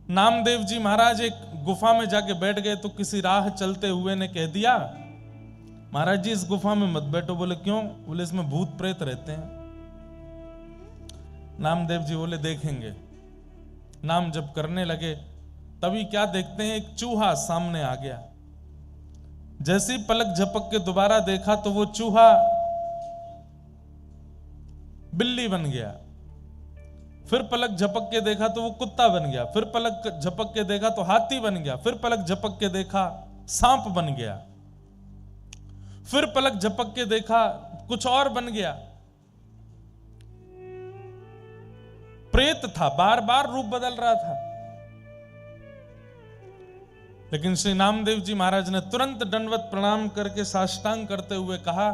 नामदेव जी महाराज एक गुफा में जाके बैठ गए तो किसी राह चलते हुए ने कह दिया, महाराज जी इस गुफा में मत बैठो। बोले क्यों? बोले इसमें भूत प्रेत रहते हैं। नामदेव जी बोले देखेंगे। नाम जप करने लगे, तभी क्या देखते हैं, एक चूहा सामने आ गया। जैसी पलक झपक के दोबारा देखा तो वो चूहा बिल्ली बन गया। फिर पलक झपक के देखा तो वो कुत्ता बन गया। फिर पलक झपक के देखा तो हाथी बन गया। फिर पलक झपक के देखा सांप बन गया। फिर पलक झपक के देखा कुछ और बन गया। प्रेत था, बार बार रूप बदल रहा था। लेकिन श्री नामदेव जी महाराज ने तुरंत दंडवत प्रणाम करके साष्टांग करते हुए कहा,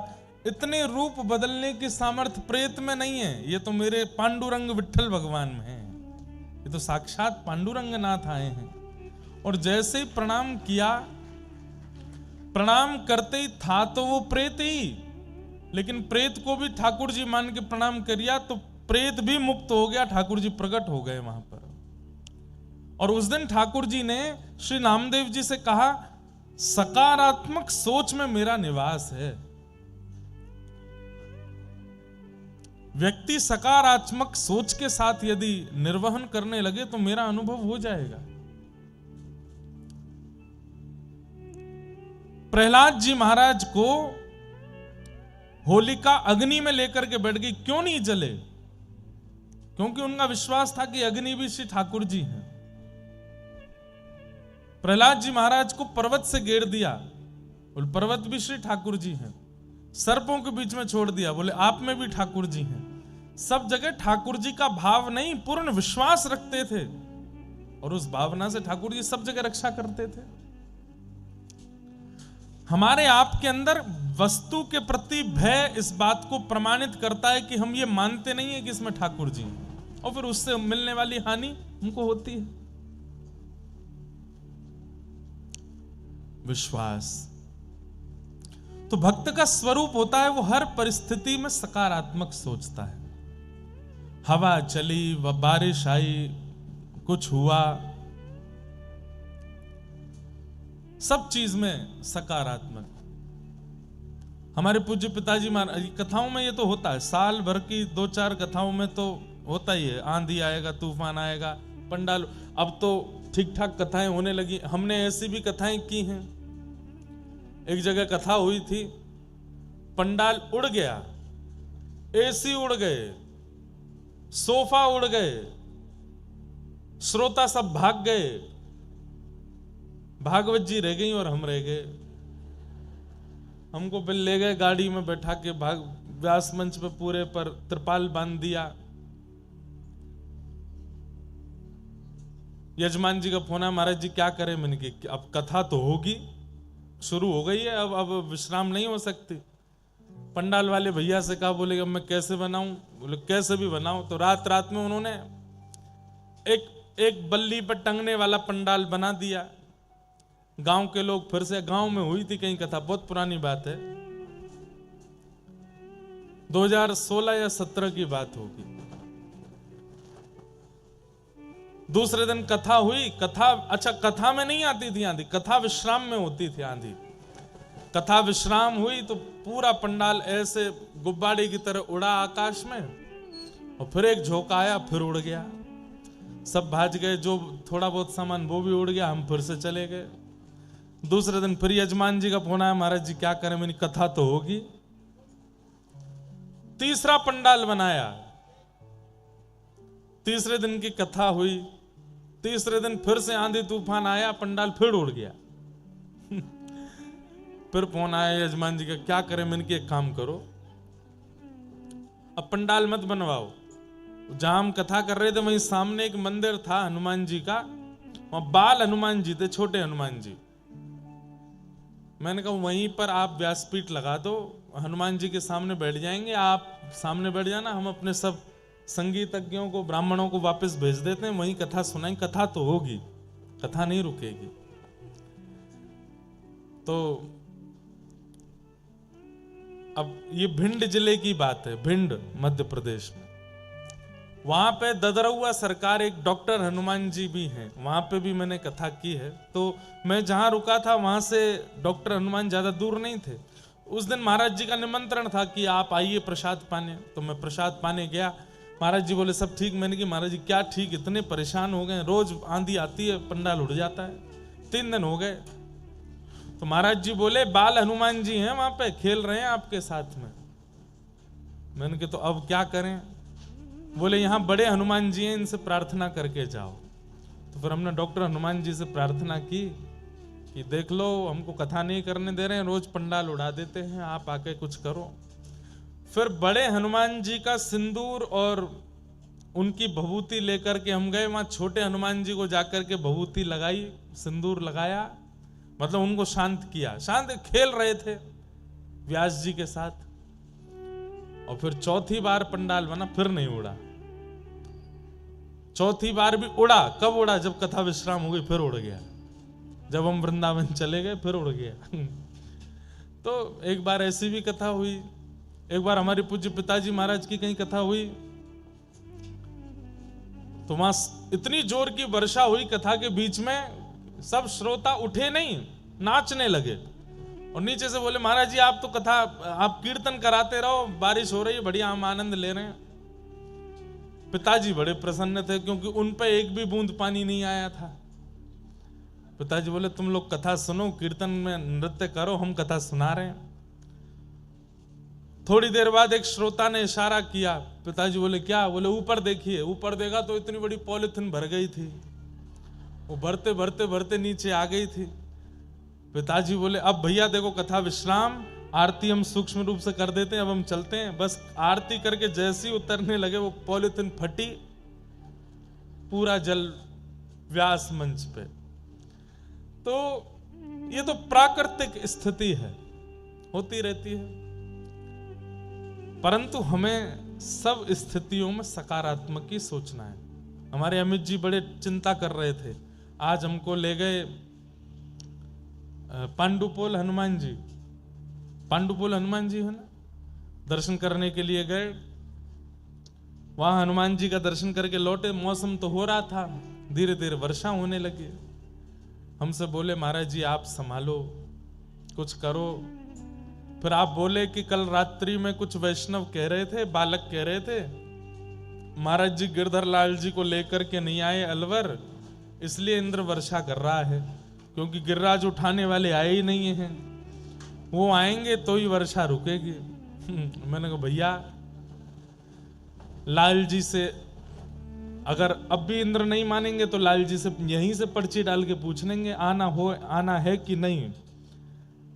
इतने रूप बदलने की सामर्थ्य प्रेत में नहीं है, ये तो मेरे पांडुरंग विठल भगवान में है। ये तो साक्षात पांडुरंग नाथ आए हैं। और जैसे ही प्रणाम किया, प्रणाम करते ही था तो वो प्रेत ही, लेकिन प्रेत को भी ठाकुर जी मान के प्रणाम करिया तो प्रेत भी मुक्त हो गया। ठाकुर जी प्रकट हो गए वहां पर। और उस दिन ठाकुर जी ने श्री नामदेव जी से कहा, सकारात्मक सोच में मेरा निवास है। व्यक्ति सकारात्मक सोच के साथ यदि निर्वहन करने लगे तो मेरा अनुभव हो जाएगा। प्रहलाद जी महाराज को होलिका अग्नि में लेकर के बैठ गई, क्यों नहीं जले? क्योंकि उनका विश्वास था कि अग्नि भी श्री ठाकुर जी हैं। प्रहलाद जी महाराज को पर्वत से घेर दिया, बोले पर्वत भी श्री ठाकुर जी हैं। सर्पों के बीच में छोड़ दिया, बोले आप में भी ठाकुर जी हैं। सब जगह ठाकुर जी का भाव नहीं, पूर्ण विश्वास रखते थे और उस भावना से ठाकुर जी सब जगह रक्षा करते थे। हमारे आपके अंदर वस्तु के प्रति भय इस बात को प्रमाणित करता है कि हम ये मानते नहीं है कि इसमें ठाकुर जी हैं, और फिर उससे मिलने वाली हानि हमको होती है। विश्वास तो भक्त का स्वरूप होता है, वो हर परिस्थिति में सकारात्मक सोचता है। हवा चली, व बारिश आई, कुछ हुआ, सब चीज में सकारात्मक। हमारे पूज्य पिताजी महाराज कथाओं में ये तो होता है, साल भर की 2-4 कथाओं में तो होता ही है, आंधी आएगा, तूफान आएगा, पंडाल। अब तो ठीक ठाक कथाएं होने लगी। हमने ऐसी भी कथाएं की हैं। एक जगह कथा हुई थी, पंडाल उड़ गया, एसी उड़ गए, सोफा उड़ गए, श्रोता सब भाग गए, भागवत जी रह गई और हम रह गए। हमको फिर ले गए गाड़ी में बैठा के, व्यास मंच पे पूरे पर त्रिपाल बांध दिया। यजमान जी का फोन है, महाराज जी क्या करें? मैंने कहा अब कथा तो होगी, शुरू हो गई है, अब विश्राम नहीं हो सकती। पंडाल वाले भैया से कहा, बोले मैं कैसे बनाऊं? बोले कैसे भी बनाओ। तो रात रात में उन्होंने एक बल्ली पर टंगने वाला पंडाल बना दिया। गांव के लोग फिर से, गांव में हुई थी कहीं कथा, बहुत पुरानी बात है, 2016 या 17 की बात होगी। दूसरे दिन कथा हुई। कथा में नहीं आती थी आंधी, कथा विश्राम में होती थी आंधी। कथा विश्राम हुई तो पूरा पंडाल ऐसे गुब्बारे की तरह उड़ा आकाश में, और फिर एक झोंका आया, फिर उड़ गया। सब भाज गए, जो थोड़ा बहुत सामान वो भी उड़ गया, हम फिर से चले गए। दूसरे दिन फिर यजमान जी का फोन आया, महाराज जी क्या करें? मेरी कथा तो होगी। तीसरा पंडाल बनाया, तीसरे दिन की कथा हुई। तीसरे दिन फिर से आंधी तूफान आया, पंडाल फिर उड़ गया। फिर फोन आया यजमान जी का, क्या करें? मैंने कहा एक काम करो, अब पंडाल मत बनवाओ। जहां हम कथा कर रहे थे वहीं सामने एक मंदिर था हनुमान जी का, वहां बाल हनुमान जी थे, छोटे हनुमान जी। मैंने कहा वहीं पर आप व्यासपीठ लगा दो, हनुमान जी के सामने बैठ जाएंगे, आप सामने बैठ जाना, हम अपने सब संगीतज्ञों को, ब्राह्मणों को वापस भेज देते हैं, वहीं कथा सुनाएंगे। कथा तो होगी, कथा नहीं रुकेगी। तो अब ये भिंड जिले की बात है, भिंड मध्य प्रदेश में। वहां पे ददरौआ सरकार एक डॉक्टर हनुमान जी भी हैं, वहां पे भी मैंने कथा की है। तो मैं जहां रुका था वहां से डॉक्टर हनुमान ज्यादा दूर नहीं थे। उस दिन महाराज जी का निमंत्रण था कि आप आइए प्रसाद पाने, तो मैं प्रसाद पाने गया। महाराज जी बोले सब ठीक। मैंने कहा महाराज जी क्या ठीक, इतने परेशान हो गए, रोज आंधी आती है पंडाल उड़ जाता है, 3 दिन हो गए। तो महाराज जी बोले बाल हनुमान जी हैं वहां पे, खेल रहे हैं आपके साथ में। मैंने कहा तो अब क्या करें? बोले यहाँ बड़े हनुमान जी हैं, इनसे प्रार्थना करके जाओ। तो फिर हमने डॉक्टर हनुमान जी से प्रार्थना की कि देख लो हमको कथा नहीं करने दे रहे हैं, रोज पंडाल उड़ा देते हैं, आप आके कुछ करो। फिर बड़े हनुमान जी का सिंदूर और उनकी भभूति लेकर के हम गए वहां, छोटे हनुमान जी को जाकर के भभूति लगाई, सिंदूर लगाया, मतलब उनको शांत किया। शांत खेल रहे थे व्यास जी के साथ। और फिर चौथी बार पंडाल बना, फिर नहीं उड़ा। चौथी बार भी उड़ा। कब उड़ा? जब कथा विश्राम हो गई फिर उड़ गया। जब हम वृंदावन चले गए फिर उड़ गया। तो एक बार ऐसी भी कथा हुई। एक बार हमारे पूज्य पिताजी महाराज की कहीं कथा हुई, तो वहां इतनी जोर की वर्षा हुई कथा के बीच में, सब श्रोता उठे नहीं, नाचने लगे। और नीचे से बोले महाराज जी आप तो कथा, आप कीर्तन कराते रहो, बारिश हो रही है बढ़िया, हम आनंद ले रहे हैं। पिताजी बड़े प्रसन्न थे क्योंकि उन पे एक भी बूंद पानी नहीं आया था। पिताजी बोले तुम लोग कथा सुनो, कीर्तन में नृत्य करो, हम कथा सुना रहे हैं। थोड़ी देर बाद एक श्रोता ने इशारा किया। पिताजी बोले क्या? बोले ऊपर देखिए। ऊपर देखा तो इतनी बड़ी पॉलिथीन भर गई थी, वो भरते भरते भरते नीचे आ गई थी। पिताजी बोले अब भैया देखो कथा विश्राम, आरती हम सूक्ष्म रूप से कर देते हैं, अब हम चलते हैं। बस आरती करके जैसे ही उतरने लगे वो पॉलिथीन फटी, पूरा जल व्यास मंच पे। तो ये तो प्राकृतिक स्थिति है, होती रहती है। परंतु हमें सब स्थितियों में सकारात्मक ही सोचना है। हमारे अमित जी बड़े चिंता कर रहे थे। आज हमको ले गए पांडुपोल हनुमान जी, पांडुपोल हनुमान जी है ना, दर्शन करने के लिए गए। वहां हनुमान जी का दर्शन करके लौटे। मौसम तो हो रहा था, धीरे धीरे वर्षा होने लगी। हमसे बोले महाराज जी आप संभालो, कुछ करो। फिर आप बोले कि कल रात्रि में कुछ वैष्णव कह रहे थे, बालक कह रहे थे महाराज जी गिरधर लाल जी को लेकर के नहीं आए अलवर, इसलिए इंद्र वर्षा कर रहा है, क्योंकि गिरिराज उठाने वाले आए ही नहीं हैं, वो आएंगे तो ही वर्षा रुकेगी। मैंने कहा भैया लाल जी से अगर अब भी इंद्र नहीं मानेंगे तो लाल जी से यहीं से पर्ची डाल के पूछ लेंगे आना है कि नहीं।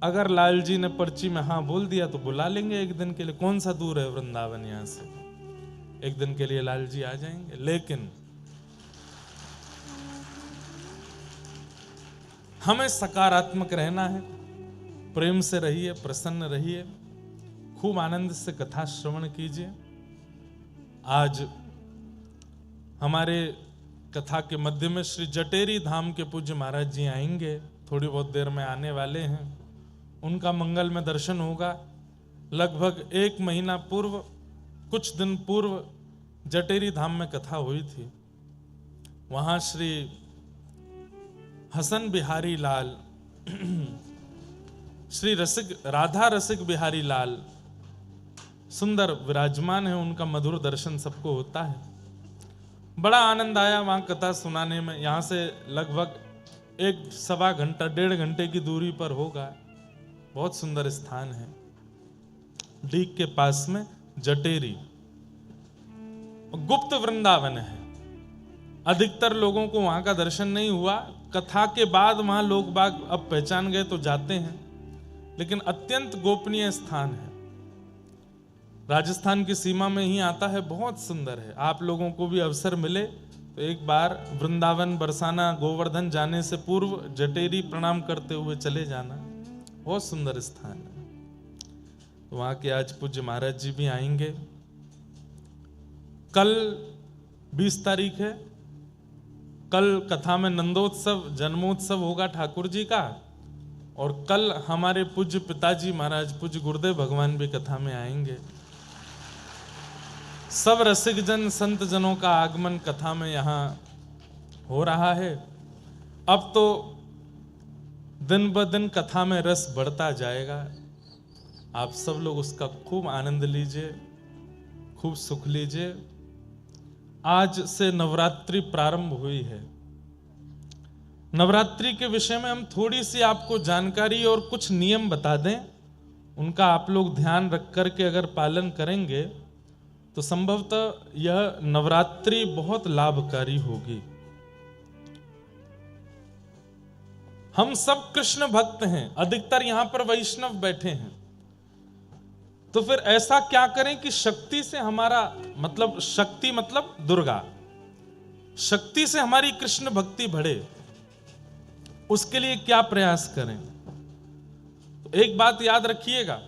अगर लाल जी ने पर्ची में हाँ बोल दिया तो बुला लेंगे एक दिन के लिए। कौन सा दूर है वृंदावन यहां से, एक दिन के लिए लाल जी आ जाएंगे। लेकिन हमें सकारात्मक रहना है, प्रेम से रहिए, प्रसन्न रहिए, खूब आनंद से कथा श्रवण कीजिए। आज हमारे कथा के मध्य में श्री जटेरी धाम के पूज्य महाराज जी आएंगे, थोड़ी बहुत देर में आने वाले हैं। उनका मंगल में दर्शन होगा। लगभग 1 महीना पूर्व, कुछ दिन पूर्व जटेरी धाम में कथा हुई थी। वहां श्री हसन बिहारी लाल, श्री राधा रसिक बिहारी लाल सुंदर विराजमान है, उनका मधुर दर्शन सबको होता है। बड़ा आनंद आया वहां कथा सुनाने में। यहां से लगभग 1-1.25 घंटा, 1.5 घंटे की दूरी पर होगा। बहुत सुंदर स्थान है, डीग के पास में जटेरी, गुप्त वृंदावन है। अधिकतर लोगों को वहां का दर्शन नहीं हुआ। कथा के बाद वहां लोग बाग अब पहचान गए तो जाते हैं, लेकिन अत्यंत गोपनीय स्थान है। राजस्थान की सीमा में ही आता है, बहुत सुंदर है। आप लोगों को भी अवसर मिले तो एक बार वृंदावन, बरसाना, गोवर्धन जाने से पूर्व जटेरी प्रणाम करते हुए चले जाना, बहुत सुंदर स्थान है। तो वहां के आज पूज्य महाराज जी भी आएंगे। कल 20 तारीख है, कल कथा में नंदोत्सव, जन्मोत्सव होगा ठाकुर जी का। और कल हमारे पूज्य पिताजी महाराज पूज्य गुरुदेव भगवान भी कथा में आएंगे। सब रसिक जन संत जनों का आगमन कथा में यहाँ हो रहा है। अब तो दिन ब दिन कथा में रस बढ़ता जाएगा। आप सब लोग उसका खूब आनंद लीजिए, खूब सुख लीजिए। आज से नवरात्रि प्रारंभ हुई है। नवरात्रि के विषय में हम थोड़ी सी आपको जानकारी और कुछ नियम बता दें। उनका आप लोग ध्यान रख करके अगर पालन करेंगे तो संभवतः यह नवरात्रि बहुत लाभकारी होगी। हम सब कृष्ण भक्त हैं, अधिकतर यहां पर वैष्णव बैठे हैं, तो फिर ऐसा क्या करें कि शक्ति से हमारा मतलब, शक्ति मतलब दुर्गा, शक्ति से हमारी कृष्ण भक्ति बढ़े, उसके लिए क्या प्रयास करें। तो एक बात याद रखिएगा,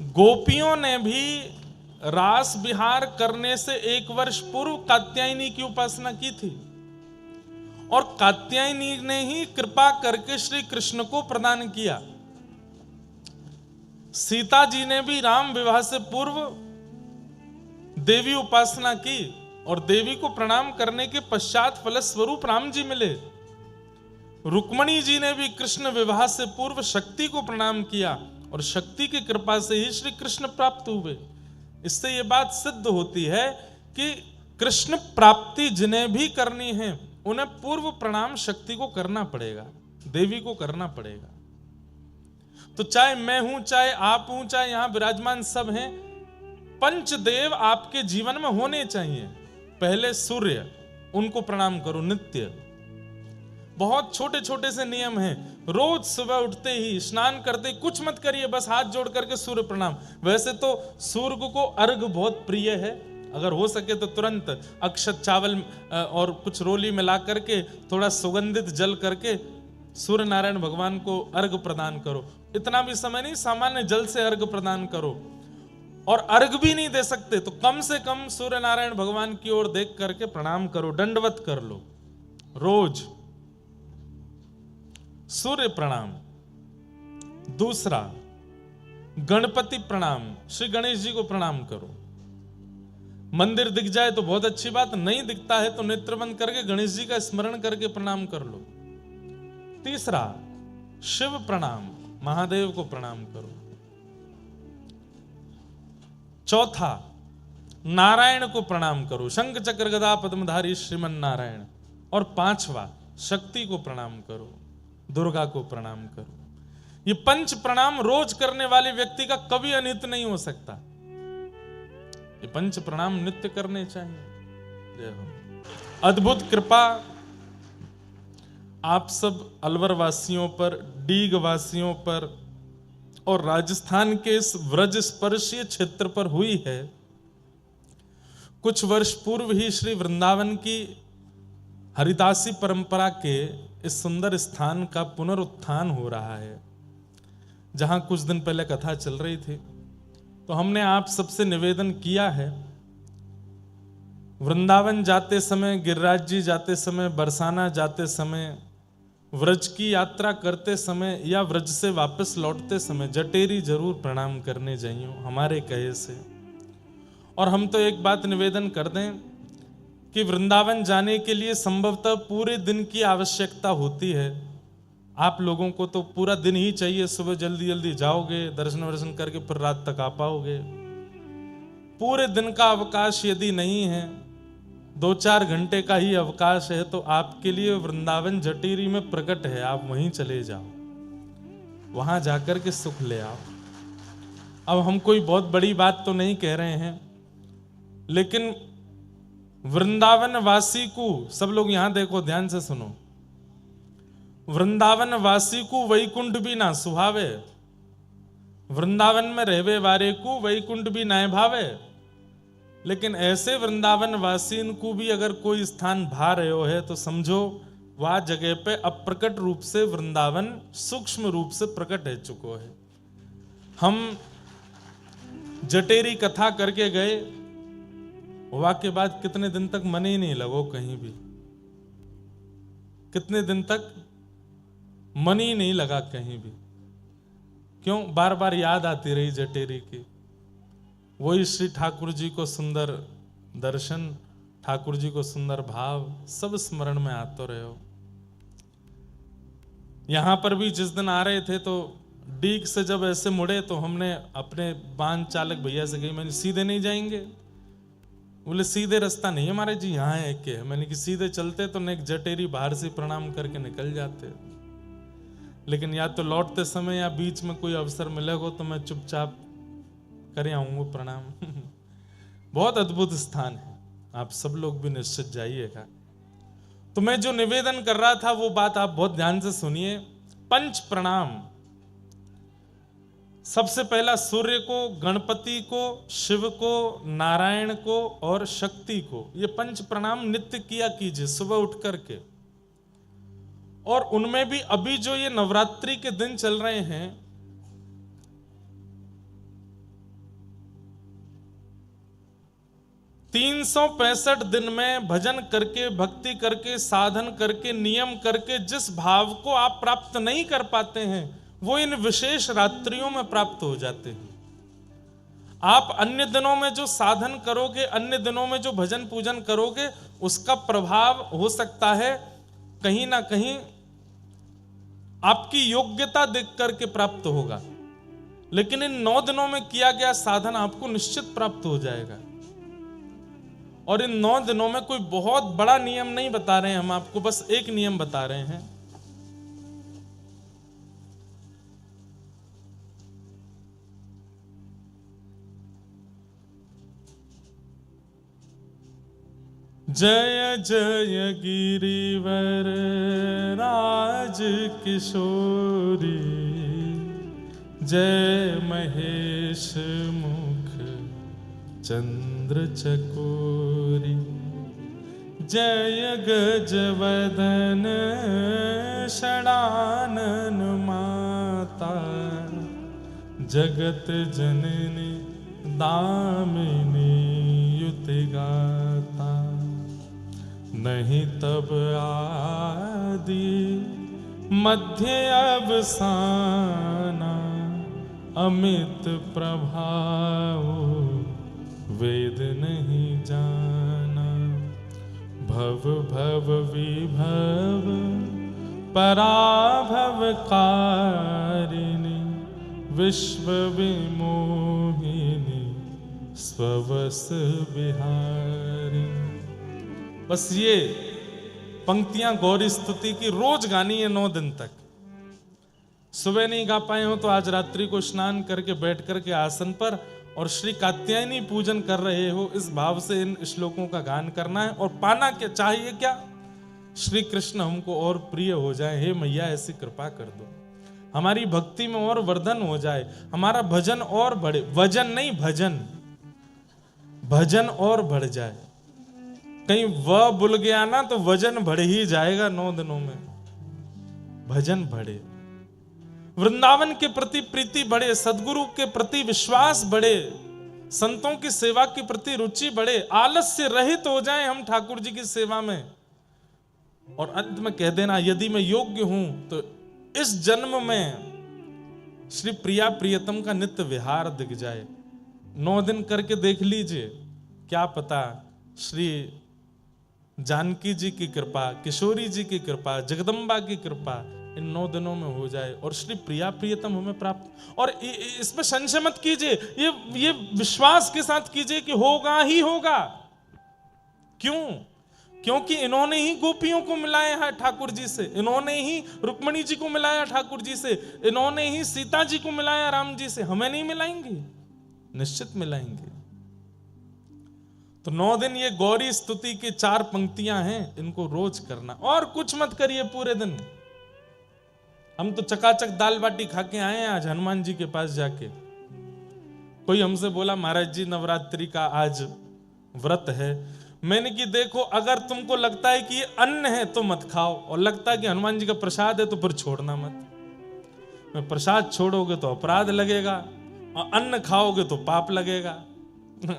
गोपियों ने भी रास विहार करने से 1 वर्ष पूर्व कात्यायनी की उपासना की थी, और कात्यायनी ने ही कृपा करके श्री कृष्ण को प्रदान किया। सीता जी ने भी राम विवाह से पूर्व देवी उपासना की, और देवी को प्रणाम करने के पश्चात फलस्वरूप राम जी मिले। रुक्मणी जी ने भी कृष्ण विवाह से पूर्व शक्ति को प्रणाम किया, और शक्ति की कृपा से ही श्री कृष्ण प्राप्त हुए। इससे यह बात सिद्ध होती है कि कृष्ण प्राप्ति जिन्हें भी करनी है उन्हें पूर्व प्रणाम शक्ति को करना पड़ेगा, देवी को करना पड़ेगा। तो चाहे मैं हूं, चाहे आप हूं, चाहे यहां विराजमान सब हैं, पंचदेव आपके जीवन में होने चाहिए। पहले सूर्य, उनको प्रणाम करो नित्य। बहुत छोटे छोटे से नियम हैं। रोज सुबह उठते ही, स्नान करते ही कुछ मत करिए, बस हाथ जोड़ करके सूर्य प्रणाम। वैसे तो सूर्य को अर्घ बहुत प्रिय है, अगर हो सके तो तुरंत अक्षत चावल और कुछ रोली मिला करके थोड़ा सुगंधित जल करके सूर्य नारायण भगवान को अर्घ प्रदान करो। इतना भी समय नहीं, सामान्य जल से अर्घ प्रदान करो। और अर्घ भी नहीं दे सकते तो कम से कम सूर्य नारायण भगवान की ओर देख करके प्रणाम करो, दंडवत कर लो रोज, सूर्य प्रणाम। दूसरा, गणपति प्रणाम, श्री गणेश जी को प्रणाम करो। मंदिर दिख जाए तो बहुत अच्छी बात, नहीं दिखता है तो नेत्र बंद करके गणेश जी का स्मरण करके प्रणाम कर लो। तीसरा, शिव प्रणाम, महादेव को प्रणाम करो। चौथा, नारायण को प्रणाम करो, शंख चक्र गदा पद्मधारी श्रीमन नारायण। और पांचवा, शक्ति को प्रणाम करो, दुर्गा को प्रणाम करो। ये पंच प्रणाम रोज करने वाले व्यक्ति का कभी अनित नहीं हो सकता। ये पंच प्रणाम नित्य करने चाहिए। जय हो। अद्भुत कृपा आप सब अलवर वासियों पर, डीग वासियों पर और राजस्थान के इस व्रज स्पर्शीय क्षेत्र पर हुई है। कुछ वर्ष पूर्व ही श्री वृंदावन की हरिदासी परंपरा के इस सुंदर स्थान का पुनरुत्थान हो रहा है, जहां कुछ दिन पहले कथा चल रही थी। तो हमने आप सबसे निवेदन किया है, वृंदावन जाते समय, गिरिराज जी जाते समय, बरसाना जाते समय, व्रज की यात्रा करते समय या व्रज से वापस लौटते समय जटेरी जरूर प्रणाम करने जाइयो हमारे कहे से। और हम तो एक बात निवेदन कर दें कि वृंदावन जाने के लिए संभवतः पूरे दिन की आवश्यकता होती है। आप लोगों को तो पूरा दिन ही चाहिए, सुबह जल्दी जल्दी जाओगे, दर्शन वर्शन करके फिर रात तक आ पाओगे। पूरे दिन का अवकाश यदि नहीं है, 2-4 घंटे का ही अवकाश है, तो आपके लिए वृंदावन जटेरी में प्रकट है। आप वहीं चले जाओ, वहां जाकर के सुख ले आओ। अब हम कोई बहुत बड़ी बात तो नहीं कह रहे हैं, लेकिन वृंदावन वासी को, सब लोग यहां देखो, ध्यान से सुनो, वृंदावन वासी को वैकुंठ भी ना सुहावे, वृंदावन में रहवे वारे को वैकुंठ भी ना भावे। लेकिन ऐसे वृंदावन वासीन को भी अगर कोई स्थान भा रहे हो है तो समझो वह जगह पे अप्रकट रूप से वृंदावन सूक्ष्म रूप से प्रकट है चुको है। हम जटेरी कथा करके गए, वहां के बाद कितने दिन तक मन ही नहीं लगो कहीं भी, कितने दिन तक मन ही नहीं लगा कहीं भी। क्यों? बार बार याद आती रही जटेरी की। वही श्री ठाकुर जी को सुंदर दर्शन, ठाकुर जी को सुंदर भाव, सब स्मरण में आते रहे हो। यहां पर भी जिस दिन आ रहे थे तो डीग से जब ऐसे मुड़े तो हमने अपने वाहन चालक भैया से कही, मैंने सीधे नहीं जाएंगे? बोले सीधे रास्ता नहीं है हमारे जी, यहाँ है के। मैंने कि सीधे चलते तो नेक जटेरी बाहर से प्रणाम करके निकल जाते, लेकिन या तो लौटते समय या बीच में कोई अवसर मिलेगा तो मैं चुपचाप करे आऊंगा प्रणाम। बहुत अद्भुत स्थान है, आप सब लोग भी निश्चित जाइएगा। तो मैं जो निवेदन कर रहा था वो बात आप बहुत ध्यान से सुनिए। पंच प्रणाम, सबसे पहला सूर्य को, गणपति को, शिव को, नारायण को और शक्ति को, ये पंच प्रणाम नित्य किया कीजिए सुबह उठ करके। और उनमें भी अभी जो ये नवरात्रि के दिन चल रहे हैं, 365 दिन में भजन करके, भक्ति करके, साधन करके, नियम करके जिस भाव को आप प्राप्त नहीं कर पाते हैं वो इन विशेष रात्रियों में प्राप्त हो जाते हैं। आप अन्य दिनों में जो साधन करोगे, अन्य दिनों में जो भजन पूजन करोगे, उसका प्रभाव हो सकता है कहीं ना कहीं आपकी योग्यता देख करके प्राप्त होगा, लेकिन इन 9 दिनों में किया गया साधन आपको निश्चित प्राप्त हो जाएगा। और इन 9 दिनों में कोई बहुत बड़ा नियम नहीं बता रहे हैं हम आपको, बस एक नियम बता रहे हैं। जय जय गिरिवर राज किशोरी, जय महेश मुख चंद्र चकोरी, जय गजवदन षडानन माता, जगत जननी दामिनी युति गाता, नहीं तब आदि मध्य अवसाना, अमित प्रभाव वेद नहीं जाना, भव भव विभव पराभव कारिणी, विश्व विमोहिनी स्ववस बिहारी। बस ये पंक्तियां गौरी स्तुति की रोज गानी है 9 दिन तक। सुबह नहीं गा पाए हो तो आज रात्रि को स्नान करके बैठ करके आसन पर और श्री कात्यायनी पूजन कर रहे हो, इस भाव से इन श्लोकों का गान करना है। और पाना क्या चाहिए? क्या? श्री कृष्ण हमको और प्रिय हो जाए। हे मैया ऐसी कृपा कर दो, हमारी भक्ति में और वर्धन हो जाए, हमारा भजन और बढ़े। वजन नहीं, भजन, भजन और बढ़ जाए। कहीं वह भूल गया ना तो वजन बढ़ ही जाएगा 9 दिनों में। भजन बढ़े, वृंदावन के प्रति प्रीति बढ़े, सदगुरु के प्रति विश्वास बढ़े, संतों की सेवा के प्रति रुचि बढ़े, आलस्य रहित हो जाएं हम ठाकुर जी की सेवा में। और अंत में कह देना, यदि मैं योग्य हूं तो इस जन्म में श्री प्रिया प्रियतम का नित्य विहार दिख जाए। 9 दिन करके देख लीजिए, क्या पता श्री जानकी जी की कृपा, किशोरी जी की कृपा, जगदम्बा की कृपा इन 9 दिनों में हो जाए और श्री प्रिया प्रियतम हमें प्राप्त। और इसमें संशय मत कीजिए, ये विश्वास के साथ कीजिए कि होगा ही होगा। क्यों? क्योंकि इन्होंने ही गोपियों को मिलाया है ठाकुर जी से, इन्होंने ही रुक्मणी जी को मिलाया ठाकुर जी से, इन्होंने ही सीता जी को मिलाया राम जी से। हमें नहीं मिलाएंगे? निश्चित मिलाएंगे। तो 9 दिन ये गौरी स्तुति की 4 पंक्तियां हैं, इनको रोज करना और कुछ मत करिए पूरे दिन। हम तो चकाचक दाल बाटी खा के आए हैं आज हनुमान जी के पास जाके। कोई हमसे बोला महाराज जी नवरात्रि का आज व्रत है। मैंने कि देखो, अगर तुमको लगता है कि ये अन्न है तो मत खाओ, और लगता है कि हनुमान जी का प्रसाद है तो फिर छोड़ना मत। मैं प्रसाद छोड़ोगे तो अपराध लगेगा और अन्न खाओगे तो पाप लगेगा।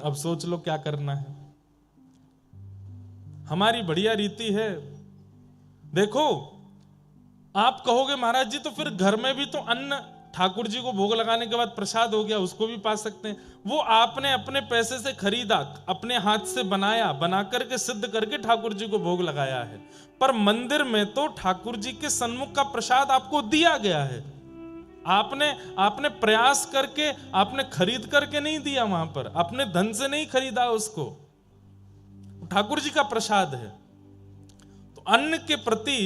अब सोच लो क्या करना है। हमारी बढ़िया रीति है। देखो, आप कहोगे महाराज जी तो फिर घर में भी तो अन्न ठाकुर जी को भोग लगाने के बाद प्रसाद हो गया, उसको भी पा सकते हैं। वो आपने अपने पैसे से खरीदा, अपने हाथ से बनाया, बना करके सिद्ध करके ठाकुर जी को भोग लगाया है। पर मंदिर में तो ठाकुर जी के सन्मुख का प्रसाद आपको दिया गया है। आपने प्रयास करके, आपने खरीद करके नहीं दिया, वहां पर अपने धन से नहीं खरीदा उसको, ठाकुर जी का प्रसाद है। तो अन्न के प्रति,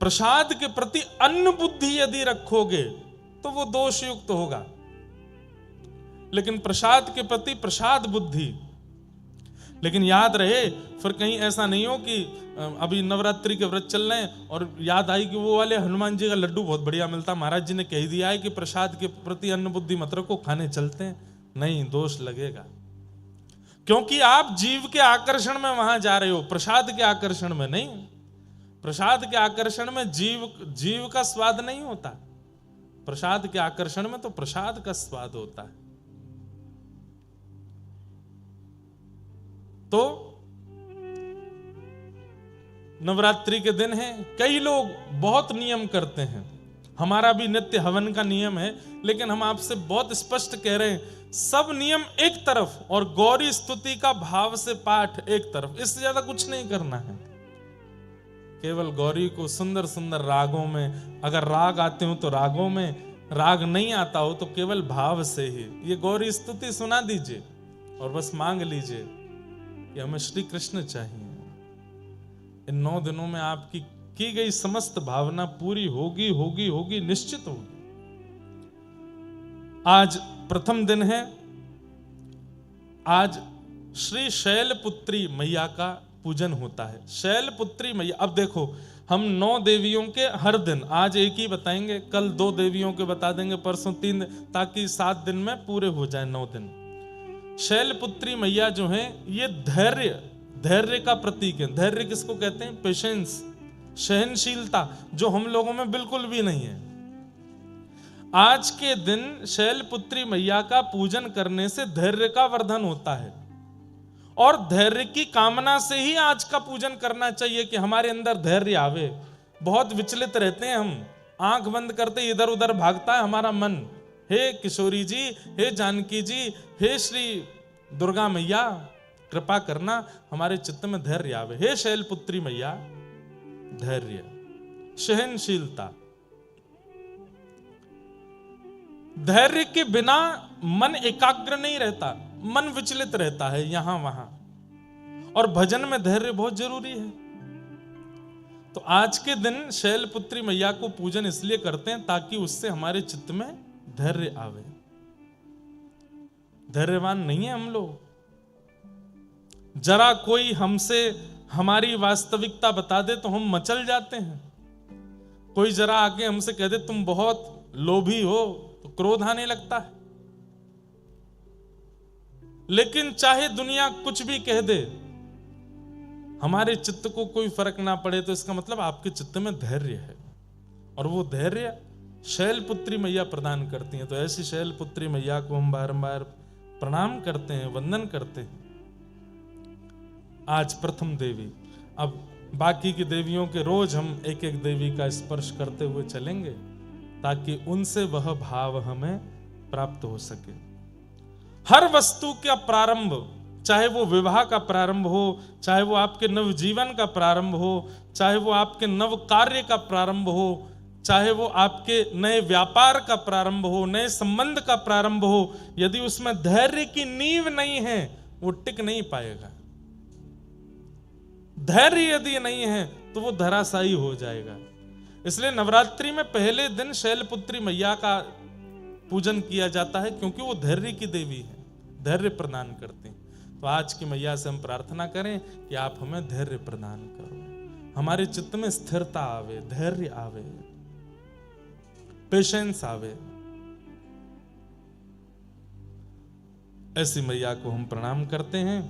प्रसाद के प्रति अन्न बुद्धि यदि रखोगे तो वो दोष युक्त होगा, लेकिन प्रसाद के प्रति प्रसाद बुद्धि। लेकिन याद रहे, फिर कहीं ऐसा नहीं हो कि अभी नवरात्रि के व्रत चल रहे हैं और याद आई कि वो वाले हनुमान जी का लड्डू बहुत बढ़िया मिलता, महाराज जी ने कह दिया है कि प्रसाद के प्रति अन्न बुद्धि मत रखो, खाने चलते हैं। नहीं, दोष लगेगा, क्योंकि आप जीव के आकर्षण में वहां जा रहे हो, प्रसाद के आकर्षण में नहीं। प्रसाद के आकर्षण में जीव का स्वाद नहीं होता, प्रसाद के आकर्षण में तो प्रसाद का स्वाद होता है। तो नवरात्रि के दिन है, कई लोग बहुत नियम करते हैं, हमारा भी नित्य हवन का नियम है, लेकिन हम आपसे बहुत स्पष्ट कह रहे हैं, सब नियम एक तरफ और गौरी स्तुति का भाव से पाठ एक तरफ, इससे ज्यादा कुछ नहीं करना है। केवल गौरी को सुंदर सुंदर रागों में, अगर राग आते हो तो रागों में, राग नहीं आता हो तो केवल भाव से ही ये गौरी स्तुति सुना दीजिए और बस मांग लीजिए कि हमें श्री कृष्ण चाहिए। इन 9 दिनों में आपकी की गई समस्त भावना पूरी होगी होगी होगी, निश्चित होगी। आज प्रथम दिन है, आज श्री शैलपुत्री मैया का पूजन होता है। शैलपुत्री मैया, अब देखो हम 9 देवियों के हर दिन, आज एक ही बताएंगे, कल 2 देवियों के बता देंगे, परसों 3, ताकि 7 दिन में पूरे हो जाए 9 दिन। शैलपुत्री मैया जो है, ये धैर्य का प्रतीक है। धैर्य किसको कहते हैं? पेशेंस, सहनशीलता, जो हम लोगों में बिल्कुल भी नहीं है। आज के दिन शैलपुत्री मैया का पूजन करने से धैर्य का वर्धन होता है, और धैर्य की कामना से ही आज का पूजन करना चाहिए कि हमारे अंदर धैर्य आवे। बहुत विचलित रहते हैं हम, आंख बंद करते इधर उधर भागता है हमारा मन। हे किशोरी जी, हे जानकी जी, हे श्री दुर्गा मैया, कृपा करना हमारे चित्त में धैर्य आवे। हे शैलपुत्री मैया, धैर्य, सहनशीलता। धैर्य के बिना मन एकाग्र नहीं रहता, मन विचलित रहता है यहां वहां, और भजन में धैर्य बहुत जरूरी है। तो आज के दिन शैलपुत्री मैया को पूजन इसलिए करते हैं ताकि उससे हमारे चित्त में धैर्य आवे। धैर्यवान नहीं है हम लोग। जरा कोई हमसे हमारी वास्तविकता बता दे तो हम मचल जाते हैं। कोई जरा आके हमसे कह दे तुम बहुत लोभी हो तो क्रोध आने लगता है। लेकिन चाहे दुनिया कुछ भी कह दे, हमारे चित्त को कोई फर्क ना पड़े, तो इसका मतलब आपके चित्त में धैर्य है, और वो धैर्य शैलपुत्री मैया प्रदान करती हैं। तो ऐसी शैलपुत्री मैया को हम बारंबार प्रणाम करते हैं, वंदन करते हैं। आज प्रथम देवी, अब बाकी की देवियों के रोज हम एक एक देवी का स्पर्श करते हुए चलेंगे ताकि उनसे वह भाव हमें प्राप्त हो सके। हर वस्तु का प्रारंभ, चाहे वो विवाह का प्रारंभ हो, चाहे वो आपके नवजीवन का प्रारंभ हो, चाहे वो आपके नव कार्य का प्रारंभ हो, चाहे वो आपके नए व्यापार का प्रारंभ हो, नए संबंध का प्रारंभ हो, यदि उसमें धैर्य की नींव नहीं है वो टिक नहीं पाएगा। धैर्य यदि नहीं है तो वो धराशायी हो जाएगा। इसलिए नवरात्रि में पहले दिन शैलपुत्री मैया का पूजन किया जाता है, क्योंकि वो धैर्य की देवी है, धैर्य प्रदान करते हैं। तो आज की मैया से हम प्रार्थना करें कि आप हमें धैर्य प्रदान करो, हमारे चित्त में स्थिरता आवे, धैर्य आवे, पेशेंस आवे। ऐसी मैया को हम प्रणाम करते हैं।